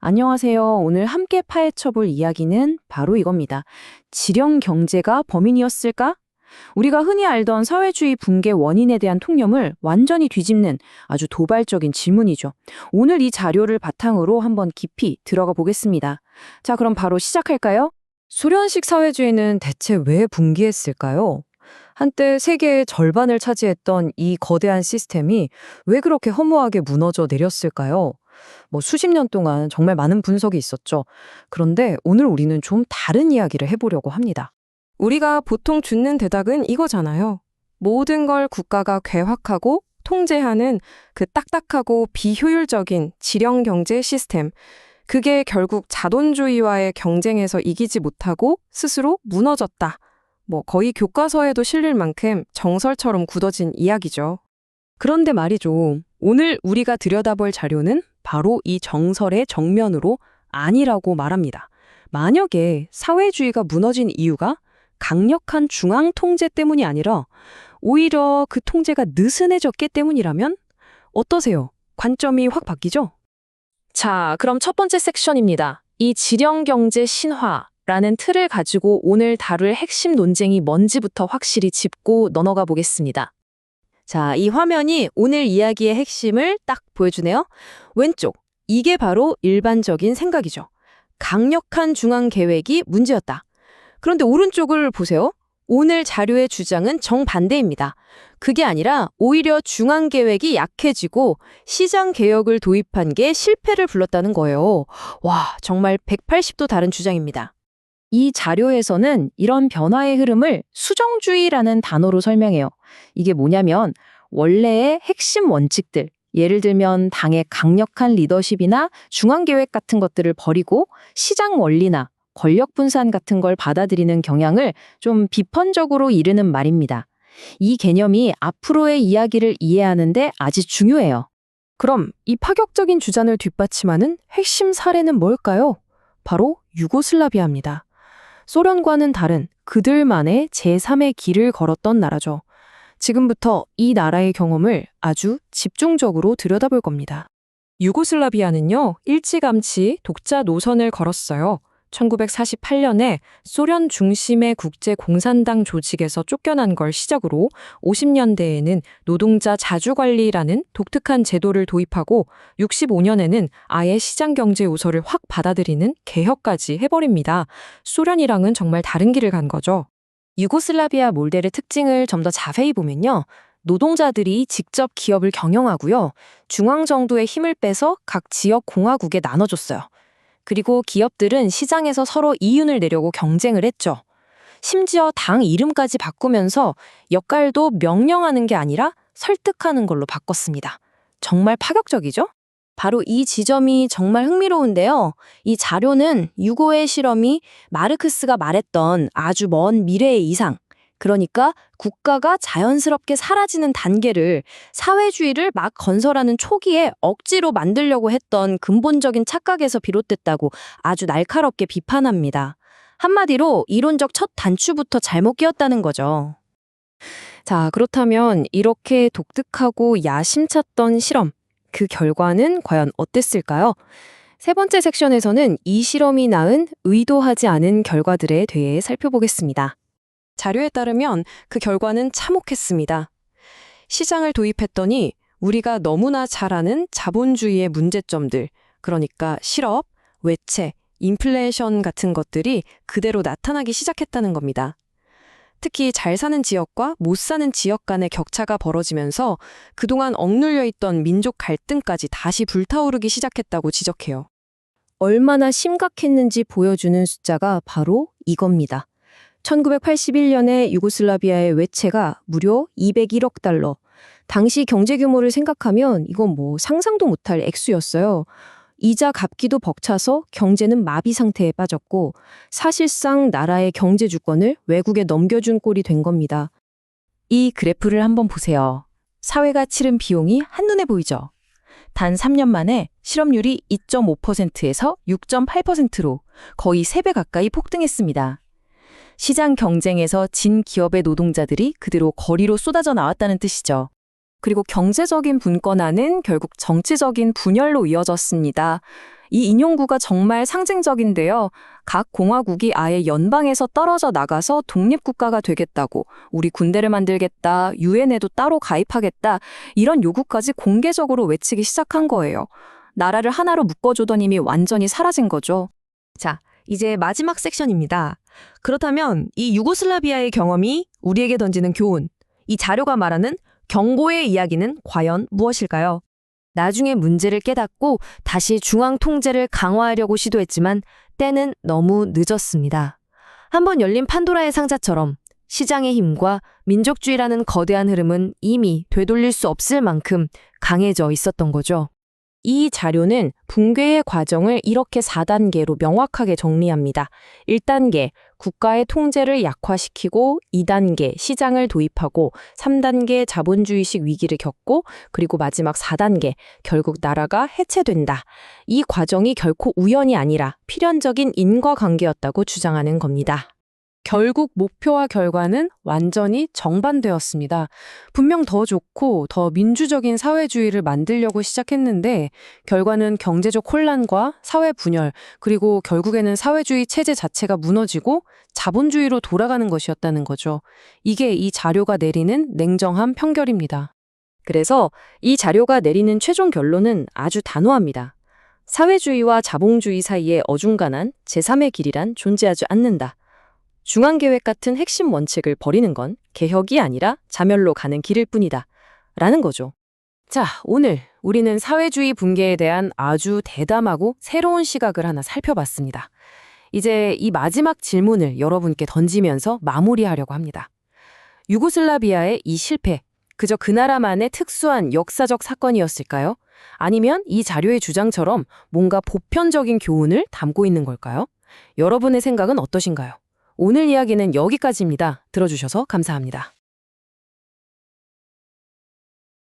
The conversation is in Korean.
안녕하세요. 오늘 함께 파헤쳐볼 이야기는 바로 이겁니다. 지령 경제가 범인이었을까? 우리가 흔히 알던 사회주의 붕괴 원인에 대한 통념을 완전히 뒤집는 아주 도발적인 질문이죠. 오늘 이 자료를 바탕으로 한번 깊이 들어가 보겠습니다. 자, 그럼 바로 시작할까요? 소련식 사회주의는 대체 왜 붕괴했을까요? 한때 세계의 절반을 차지했던 이 거대한 시스템이 왜 그렇게 허무하게 무너져 내렸을까요? 수십 년 동안 정말 많은 분석이 있었죠. 그런데 오늘 우리는 좀 다른 이야기를 해보려고 합니다. 우리가 보통 주는 대답은 이거잖아요. 모든 걸 국가가 괴확하고 통제하는 그 딱딱하고 비효율적인 지령 경제 시스템. 그게 결국 자본주의와의 경쟁에서 이기지 못하고 스스로 무너졌다. 거의 교과서에도 실릴 만큼 정설처럼 굳어진 이야기죠. 그런데 말이죠. 오늘 우리가 들여다볼 자료는 바로 이 정설의 정면으로 아니라고 말합니다. 만약에 사회주의가 무너진 이유가 강력한 중앙 통제 때문이 아니라 오히려 그 통제가 느슨해졌기 때문이라면 어떠세요? 관점이 확 바뀌죠? 자, 그럼 첫 번째 섹션입니다. 이 지령 경제 신화라는 틀을 가지고 오늘 다룰 핵심 논쟁이 뭔지부터 확실히 짚고 넘어가 보겠습니다. 자, 이 화면이 오늘 이야기의 핵심을 딱 보여주네요. 왼쪽, 이게 바로 일반적인 생각이죠. 강력한 중앙 계획이 문제였다. 그런데 오른쪽을 보세요. 오늘 자료의 주장은 정반대입니다. 그게 아니라 오히려 중앙 계획이 약해지고 시장 개혁을 도입한 게 실패를 불렀다는 거예요. 와, 정말 180도 다른 주장입니다. 이 자료에서는 이런 변화의 흐름을 수정주의라는 단어로 설명해요. 이게 뭐냐면 원래의 핵심 원칙들, 예를 들면 당의 강력한 리더십이나 중앙계획 같은 것들을 버리고 시장 원리나 권력 분산 같은 걸 받아들이는 경향을 좀 비판적으로 이르는 말입니다. 이 개념이 앞으로의 이야기를 이해하는데 아주 중요해요. 그럼 이 파격적인 주장을 뒷받침하는 핵심 사례는 뭘까요? 바로 유고슬라비아입니다. 소련과는 다른 그들만의 제3의 길을 걸었던 나라죠. 지금부터 이 나라의 경험을 아주 집중적으로 들여다볼 겁니다. 유고슬라비아는요, 일찌감치 독자 노선을 걸었어요. 1948년에 소련 중심의 국제공산당 조직에서 쫓겨난 걸 시작으로 50년대에는 노동자 자주관리라는 독특한 제도를 도입하고 65년에는 아예 시장경제 요소를 확 받아들이는 개혁까지 해버립니다. 소련이랑은 정말 다른 길을 간 거죠. 유고슬라비아 몰델의 특징을 좀 더 자세히 보면요. 노동자들이 직접 기업을 경영하고요. 중앙 정부의 힘을 빼서 각 지역 공화국에 나눠줬어요. 그리고 기업들은 시장에서 서로 이윤을 내려고 경쟁을 했죠. 심지어 당 이름까지 바꾸면서 역할도 명령하는 게 아니라 설득하는 걸로 바꿨습니다. 정말 파격적이죠? 바로 이 지점이 정말 흥미로운데요. 이 자료는 유고의 실험이 마르크스가 말했던 아주 먼 미래의 이상, 그러니까 국가가 자연스럽게 사라지는 단계를 사회주의를 막 건설하는 초기에 억지로 만들려고 했던 근본적인 착각에서 비롯됐다고 아주 날카롭게 비판합니다. 한마디로 이론적 첫 단추부터 잘못 끼었다는 거죠. 자, 그렇다면 이렇게 독특하고 야심찼던 실험, 그 결과는 과연 어땠을까요? 세 번째 섹션에서는 이 실험이 낳은 의도하지 않은 결과들에 대해 살펴보겠습니다. 자료에 따르면 그 결과는 참혹했습니다. 시장을 도입했더니 우리가 너무나 잘 아는 자본주의의 문제점들, 그러니까 실업, 외채, 인플레이션 같은 것들이 그대로 나타나기 시작했다는 겁니다. 특히 잘 사는 지역과 못 사는 지역 간의 격차가 벌어지면서 그동안 억눌려 있던 민족 갈등까지 다시 불타오르기 시작했다고 지적해요. 얼마나 심각했는지 보여주는 숫자가 바로 이겁니다. 1981년에 유고슬라비아의 외채가 무려 201억 달러. 당시 경제 규모를 생각하면 이건 상상도 못할 액수였어요. 이자 갚기도 벅차서 경제는 마비 상태에 빠졌고 사실상 나라의 경제 주권을 외국에 넘겨준 꼴이 된 겁니다. 이 그래프를 한번 보세요. 사회가 치른 비용이 한눈에 보이죠? 단 3년 만에 실업률이 2.5%에서 6.8%로 거의 3배 가까이 폭등했습니다. 시장 경쟁에서 진 기업의 노동자들이 그대로 거리로 쏟아져 나왔다는 뜻이죠. 그리고 경제적인 분권화는 결국 정치적인 분열로 이어졌습니다. 이 인용구가 정말 상징적인데요. 각 공화국이 아예 연방에서 떨어져 나가서 독립국가가 되겠다고, 우리 군대를 만들겠다, 유엔에도 따로 가입하겠다, 이런 요구까지 공개적으로 외치기 시작한 거예요. 나라를 하나로 묶어주던 힘이 완전히 사라진 거죠. 자, 이제 마지막 섹션입니다. 그렇다면 이 유고슬라비아의 경험이 우리에게 던지는 교훈, 이 자료가 말하는 경고의 이야기는 과연 무엇일까요? 나중에 문제를 깨닫고 다시 중앙 통제를 강화하려고 시도했지만 때는 너무 늦었습니다. 한번 열린 판도라의 상자처럼 시장의 힘과 민족주의라는 거대한 흐름은 이미 되돌릴 수 없을 만큼 강해져 있었던 거죠. 이 자료는 붕괴의 과정을 이렇게 4단계로 명확하게 정리합니다. 1단계, 국가의 통제를 약화시키고 2단계, 시장을 도입하고 3단계, 자본주의식 위기를 겪고 그리고 마지막 4단계, 결국 나라가 해체된다. 이 과정이 결코 우연이 아니라 필연적인 인과관계였다고 주장하는 겁니다. 결국 목표와 결과는 완전히 정반대였습니다. 분명 더 좋고 더 민주적인 사회주의를 만들려고 시작했는데 결과는 경제적 혼란과 사회 분열, 그리고 결국에는 사회주의 체제 자체가 무너지고 자본주의로 돌아가는 것이었다는 거죠. 이게 이 자료가 내리는 냉정한 판결입니다. 그래서 이 자료가 내리는 최종 결론은 아주 단호합니다. 사회주의와 자본주의 사이에 어중간한 제3의 길이란 존재하지 않는다. 중앙계획 같은 핵심 원칙을 버리는 건 개혁이 아니라 자멸로 가는 길일 뿐이다. 라는 거죠. 자, 오늘 우리는 사회주의 붕괴에 대한 아주 대담하고 새로운 시각을 하나 살펴봤습니다. 이제 이 마지막 질문을 여러분께 던지면서 마무리하려고 합니다. 유고슬라비아의 이 실패, 그저 그 나라만의 특수한 역사적 사건이었을까요? 아니면 이 자료의 주장처럼 뭔가 보편적인 교훈을 담고 있는 걸까요? 여러분의 생각은 어떠신가요? 오늘 이야기는 여기까지입니다. 들어주셔서 감사합니다.